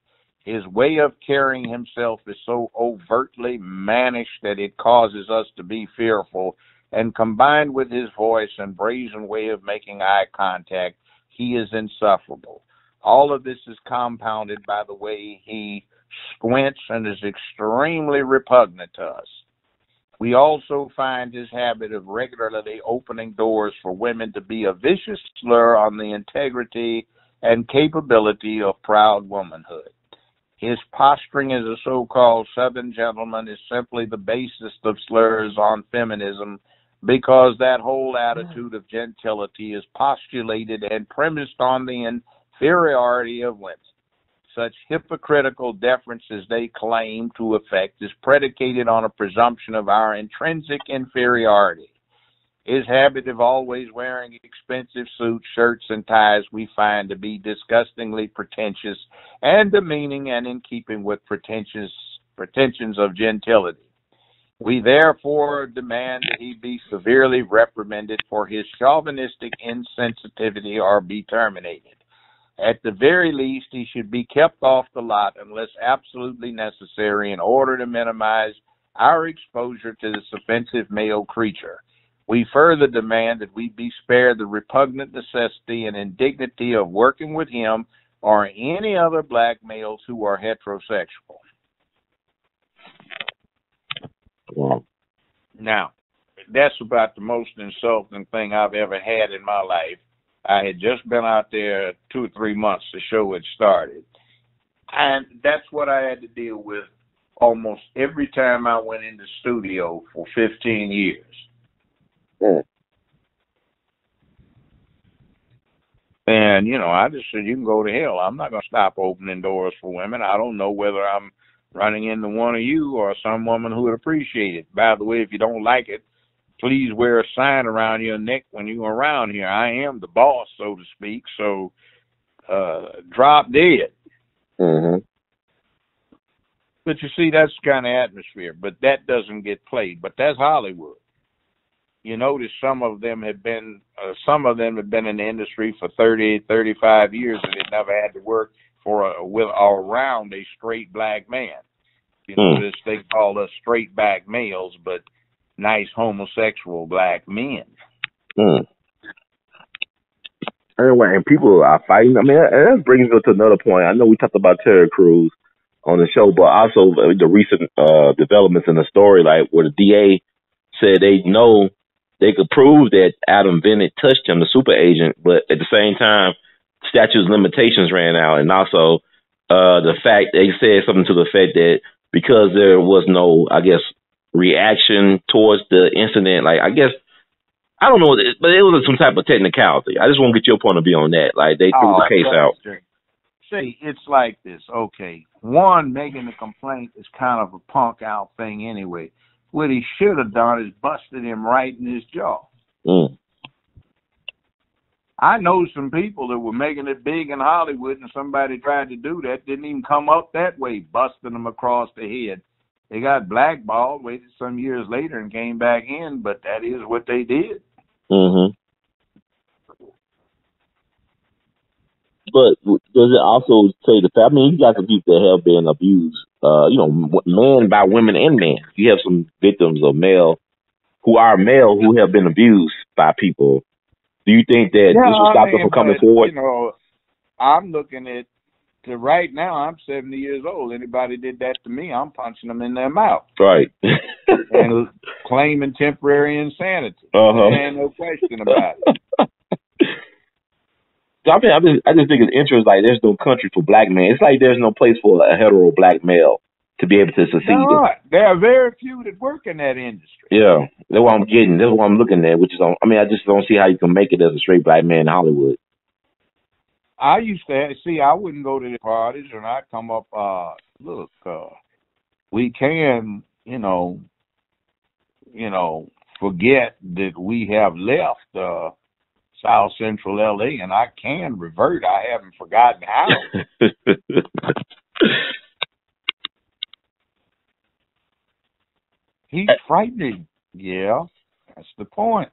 His way of carrying himself is so overtly mannish that it causes us to be fearful, and combined with his voice and brazen way of making eye contact, he is insufferable. All of this is compounded by the way he squints and is extremely repugnant to us. We also find his habit of regularly opening doors for women to be a vicious slur on the integrity and capability of proud womanhood. His posturing as a so-called Southern gentleman is simply the basest of slurs on feminism, because that whole attitude of gentility is postulated and premised on the inferiority of women. Such hypocritical deference as they claim to affect is predicated on a presumption of our intrinsic inferiority. His habit of always wearing expensive suits, shirts, and ties we find to be disgustingly pretentious and demeaning and in keeping with pretensions of gentility. We therefore demand that he be severely reprimanded for his chauvinistic insensitivity or be terminated. At the very least, he should be kept off the lot unless absolutely necessary in order to minimize our exposure to this offensive male creature. We further demand that we be spared the repugnant necessity and indignity of working with him or any other black males who are heterosexual." Wow. Now, that's about the most insulting thing I've ever had in my life. I had just been out there 2 or 3 months the show had started. And that's what I had to deal with almost every time I went in the studio for 15 years. Mm. And, I just said, you can go to hell. I'm not going to stop opening doors for women. I don't know whether I'm running into one of you or some woman who would appreciate it. By the way, if you don't like it, please wear a sign around your neck when you're around here. I am the boss, so to speak, so drop dead. Mm-hmm. But you see, that's the kind of atmosphere. But that doesn't get played. But that's Hollywood. You notice some of them have been in the industry for 30, 35 years, and they never had to work around a straight black man. You notice they call us straight back males, but nice homosexual black men. Mm. Anyway, and people are fighting. I mean, that brings me to another point. I know we talked about Terry Crews on the show, but also the recent developments in the story, like where the DA said they know they could prove that Adam Bennett touched him, the super agent, but at the same time, statute of limitations ran out. And also the fact they said something to the effect that because there was no, I guess, reaction towards the incident, like, I guess, I don't know, but it was some type of technicality. I just want to get your point of view on that. Like, they threw the case out. See, it's like this. Okay, one, making the complaint is kind of a punk out thing anyway. What he should have done is busted him right in his jaw. Mm. I know some people that were making it big in Hollywood, and somebody tried to do that. Didn't even come up that way, busting them across the head. They got blackballed, waited some years later, and came back in, but that is what they did. Mm-hmm. But does it also say the fact? I mean, you got some people that have been abused, men by women and men. You have some victims of male who have been abused by people. Do you think that this will stop them from coming forward? I'm looking at right now. I'm 70 years old. Anybody did that to me, I'm punching them in their mouth. Right. And claiming temporary insanity. And no question about it. I just think it's interesting. Like, there's no country for black men. It's like there's no place for a hetero black male to be able to succeed. There are very few that work in that industry. Yeah, that's what I'm getting. That's what I'm looking at. I just don't see how you can make it as a straight black man in Hollywood. I used to I wouldn't go to the parties, and I'd come up. Look, we can, forget that we have left South Central L.A., and I can revert. I haven't forgotten how. He's frightening. Yeah, that's the point.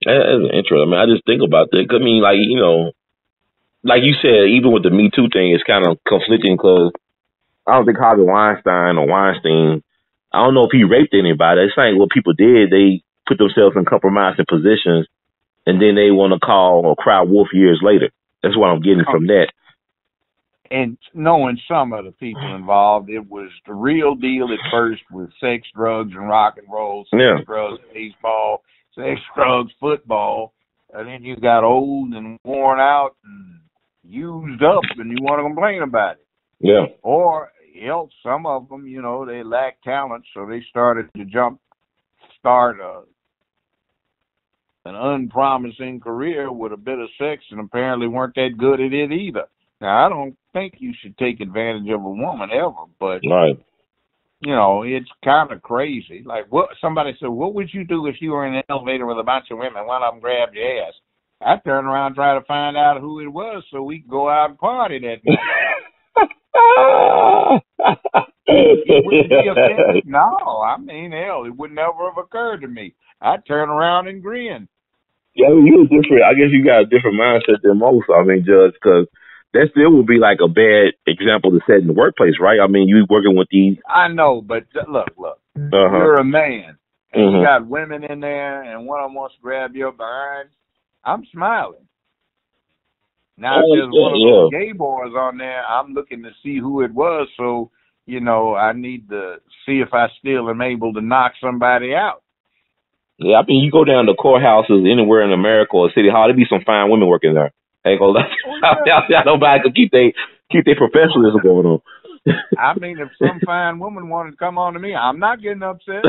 That's interesting. I mean, I just think about that. I mean, like you said, even with the Me Too thing, it's kind of conflicting because I don't think Harvey Weinstein, I don't know if he raped anybody. It's like what people did. They put themselves in compromising positions, and then they want to call or cry wolf years later. That's what I'm getting from that. And knowing some of the people involved, it was the real deal at first with sex, drugs, and rock and roll. Sex, drugs, baseball, sex, drugs, football. And then you got old and worn out and used up, and you want to complain about it. Yeah. Or else some of them, they lack talent, so they started to start an unpromising career with a bit of sex, and apparently weren't that good at it either. Now, I don't think you should take advantage of a woman ever, but, right. It's kind of crazy. Like, somebody said, what would you do if you were in an elevator with a bunch of women? One of them grabbed your ass. I'd turn around and try to find out who it was so we could go out and party that night. It wouldn't be offended. No, I mean, hell, it would never have occurred to me. I'd turn around and grin. Yeah, you're different. I guess you got a different mindset than most. I mean, Judge, because that still would be like a bad example to set in the workplace, right? I mean, you working with these. I know, but look. You're a man, and you got women in there, and one of them wants to grab your behind. I'm smiling. Now, if there's one of those gay boys on there, I'm looking to see who it was, so, I need to see if I still am able to knock somebody out. Yeah, I mean, you go down to courthouses anywhere in America or City Hall, there be some fine women working there. Ain't gonna lie. Nobody can keep their professionalism going on. I mean, if some fine woman wanted to come on to me, I'm not getting upset.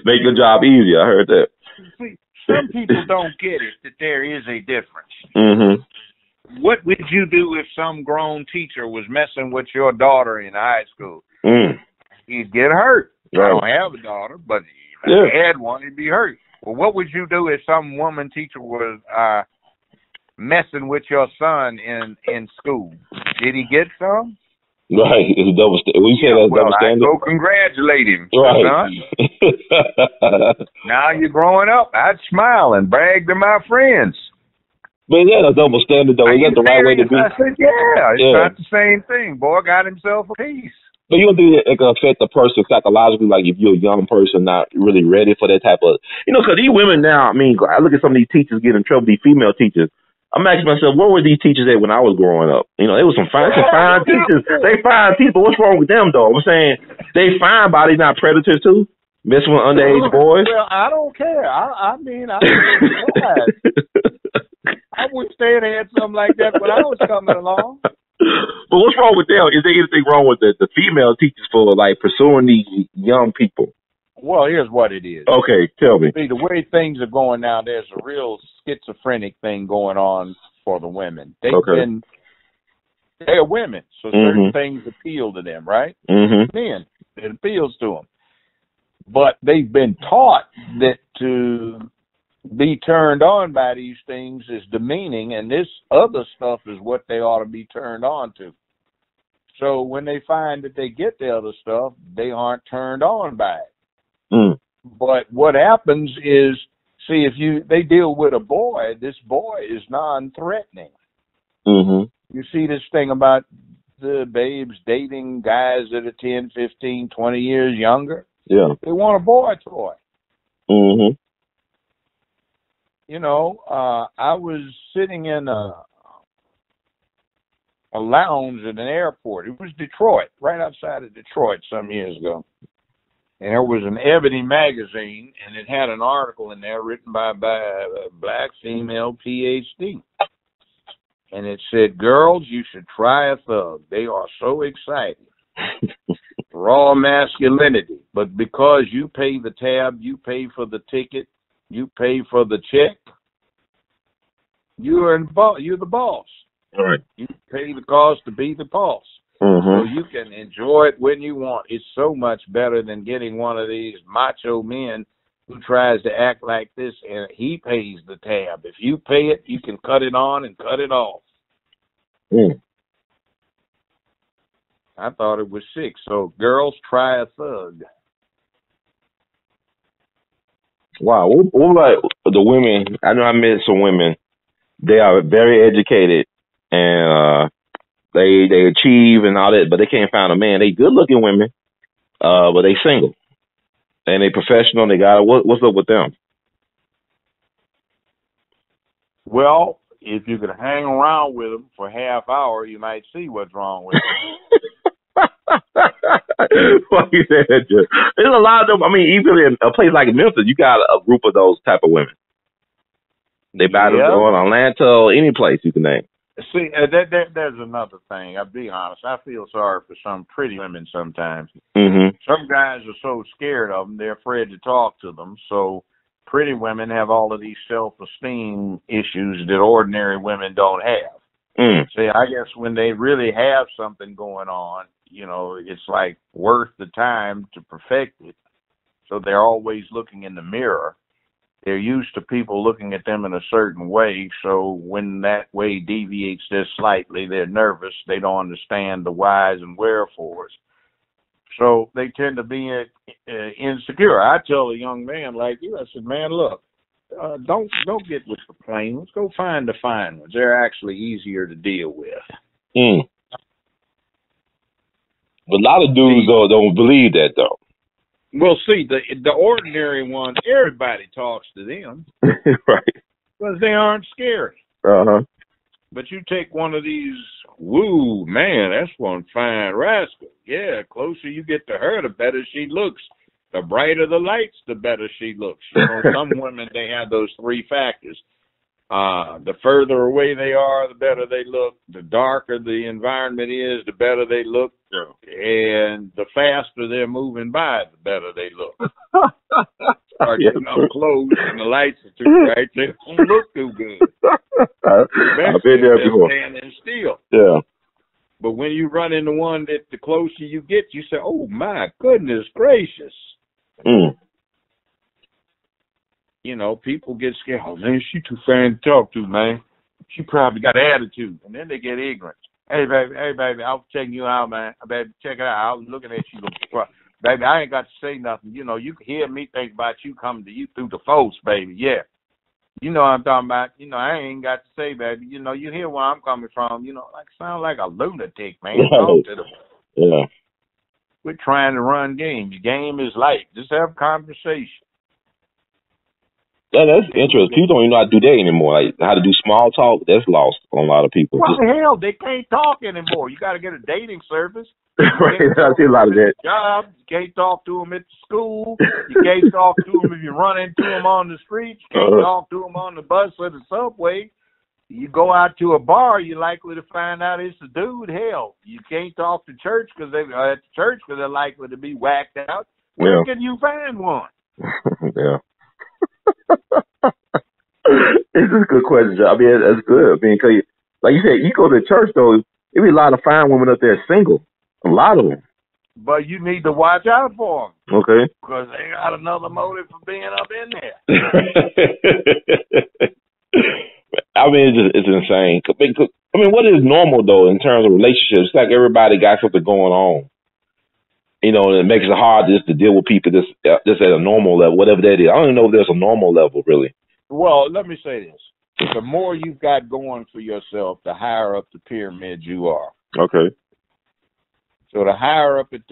Make your job easier. I heard that. See, some people don't get it, that there is a difference. Mm-hmm. What would you do if some grown teacher was messing with your daughter in high school? You'd get hurt. Right. I don't have a daughter, but if I had one, he'd be hurt. Well, what would you do if some woman teacher was messing with your son in school? Did he get some? Right. It's double double standard. I'd go congratulate him. Right. Now you're growing up. I'd smile and brag to my friends. But is that a double standard, though? Is that the right way to be? I said, it's not the same thing. Boy got himself a piece. But you don't think it can affect the person psychologically, like if you're a young person not really ready for that type of, because these women now, I mean, I look at some of these teachers get in trouble, these female teachers. I'm asking myself, where were these teachers at when I was growing up? They were some fine teachers. They fine people. What's wrong with them, though? I'm saying they fine, but they not predators, too? Messing with underage boys? Well, I don't care. I mean, I wish they had had something like that when I was coming along. But what's wrong with them? Is there anything wrong with the female teachers for, like, pursuing these young people? Well, here's what it is. Okay, tell me. See, the way things are going now, there's a real schizophrenic thing going on for the women. They're women, so certain things appeal to them, right? Men, it appeals to them. But they've been taught that to be turned on by these things is demeaning, and this other stuff is what they ought to be turned on to. So when they find that they get the other stuff, they aren't turned on by it. But what happens is, see, if they deal with a boy, this boy is non-threatening. You see this thing about the babes dating guys that are 10, 15, 20 years younger. Yeah. They want a boy toy. You know, I was sitting in a lounge at an airport. It was Detroit, right outside of Detroit some years ago. And there was an Ebony magazine, and it had an article in there written by a black female PhD. And it said, girls, you should try a thug. They are so exciting. Raw masculinity. But because you pay the tab, you pay for the ticket, you pay for the check, you're the boss. All right. You pay the cost to be the boss. So you can enjoy it when you want. It's so much better than getting one of these macho men who tries to act like this, and he pays the tab. If you pay it, you can cut it on and cut it off. I thought it was sick. So girls, try a thug. Wow. What about the women? I know I met some women. They are very educated and they achieve and all that, but they can't find a man. They good looking women, but they single and they professional. They got what's up with them? Well, if you could hang around with them for a half hour, you might see what's wrong with them. Fuck you said that. There's a lot of them. I mean, even in a place like Memphis, you got a group of those type of women. They battle on Atlanta or any place you can name. See, there's another thing. I'll be honest. I feel sorry for some pretty women sometimes. Some guys are so scared of them, they're afraid to talk to them. So pretty women have all of these self-esteem issues that ordinary women don't have. See, I guess when they really have something going on, you know, it's like worth the time to perfect it. So they're always looking in the mirror. They're used to people looking at them in a certain way, so when that way deviates just slightly, they're nervous. They don't understand the whys and wherefores. So they tend to be insecure. I tell a young man like you, I said, man, look, don't get with the plain ones. Go find the fine ones. They're actually easier to deal with. But a lot of dudes, though, don't believe that, though. Well, see, the ordinary ones, everybody talks to them. Right. Because they aren't scary. But you take one of these, woo, man, that's one fine rascal. Yeah, closer you get to her, the better she looks. The brighter the lights, the better she looks. You know, some women, they have those three factors. The further away they are, the better they look. The darker the environment is, the better they look. Yeah. And the faster they're moving by, the better they look. Start getting up close and the lights are too bright, they don't look too good. I've been there before. Standing still. Yeah. But when you run into one that the closer you get, you say, oh, my goodness gracious. You know, people get scared. Oh, man, she too fine to talk to, man. She probably got attitude. And then they get ignorant. Hey, baby, I was checking you out, man. Baby, check it out. I was looking at you. Baby, I ain't got to say nothing. You know, you can hear me think about you coming to you through the force, baby. Yeah. You know what I'm talking about. You know, I ain't got to say, baby. You know, you hear where I'm coming from. You know, like sound like a lunatic, man. Talk to them. Yeah. We're trying to run games. Game is light. Just have conversation. Yeah, that's interesting. People don't even know how to do that anymore. Like how to do small talk, that's lost on a lot of people. Well, hell, they can't talk anymore. You got to get a dating service. Right, I see a lot of that. Job. You can't talk to them at the school. You can't talk to them if you run into them on the street. You can't talk to them on the bus or the subway. You go out to a bar, you're likely to find out it's a dude. Hell, you can't talk to church at the church because they're likely to be whacked out. Where can you find one? Yeah. It's just a good question, Joe. I mean, that's good. I mean, 'cause like you said, you go to church, though, there be a lot of fine women up there single. A lot of them. But you need to watch out for them. Okay. Because they got another motive for being up in there. I mean, it's insane. I mean, what is normal, though, in terms of relationships? It's like everybody got something going on. You know, and it makes it hard just to deal with people just at a normal level, whatever that is. I don't even know if there's a normal level, really. Well, let me say this. The more you've got going for yourself, the higher up the pyramid you are. Okay. So the higher up the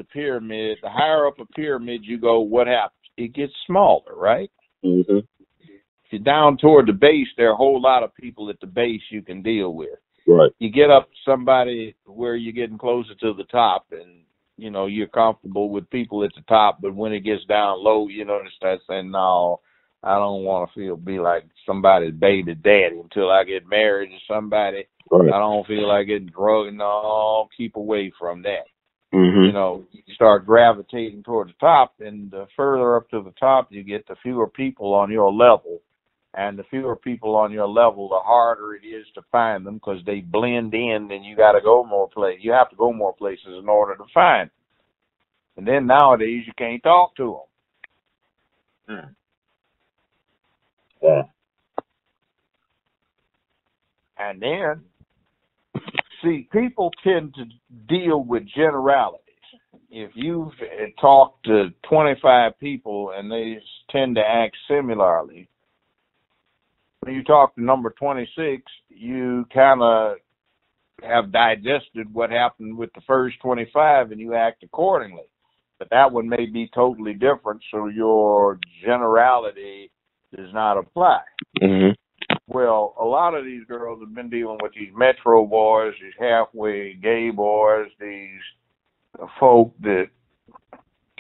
higher up a pyramid you go, what happens? It gets smaller, right? Mm-hmm. If you're down toward the base, there are a whole lot of people at the base you can deal with. Right. You get up somebody where you're getting closer to the top, and you know you're comfortable with people at the top. But when it gets down low, you know, they start saying, "No, I don't want to be like somebody's baby daddy until I get married to somebody. Right. I don't feel like getting drugged. No, keep away from that." Mm-hmm. You know, you start gravitating toward the top, and the further up to the top you get, the fewer people on your level. And the fewer people on your level, the harder it is to find them because they blend in, and you got to go more places. You have to go more places in order to find them. And then nowadays you can't talk to them. Yeah. And then, see, people tend to deal with generalities. If you've talked to 25 people and they tend to act similarly, when you talk to number 26, you kind of have digested what happened with the first 25 and you act accordingly. But that one may be totally different, so your generality does not apply. Mm-hmm. Well, a lot of these girls have been dealing with these metro boys, these halfway gay boys, these folk that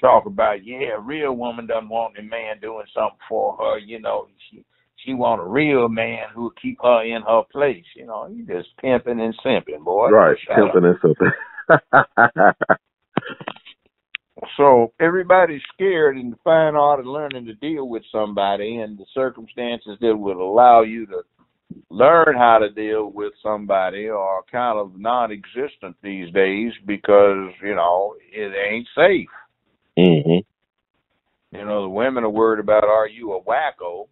talk about, yeah, a real woman doesn't want a man doing something for her. You know, she want a real man who will keep her in her place. You know, you just pimping and simping, boy. Right, pimping and simping. So everybody's scared in the fine art of learning to deal with somebody, and the circumstances that would allow you to learn how to deal with somebody are kind of non-existent these days because, you know, it ain't safe. Mm-hmm. You know, the women are worried about, are you a wacko?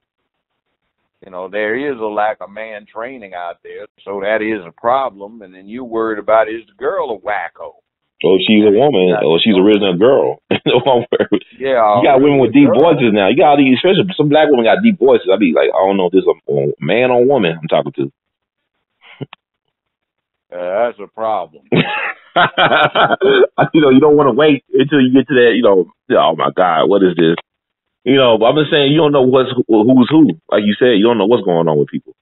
You know, there is a lack of man training out there, so that is a problem. And then you're worried about, is the girl a wacko? Or she's a woman, or she's originally a girl. Yeah. You got women with deep voices now. You got all these, especially some black women got deep voices. I'd be like, I don't know if this is a man or woman I'm talking to. That's a problem. You know, you don't want to wait until you get to that, you know, oh my God, what is this? You know, but I'm just saying you don't know who's who. Like you said, you don't know what's going on with people.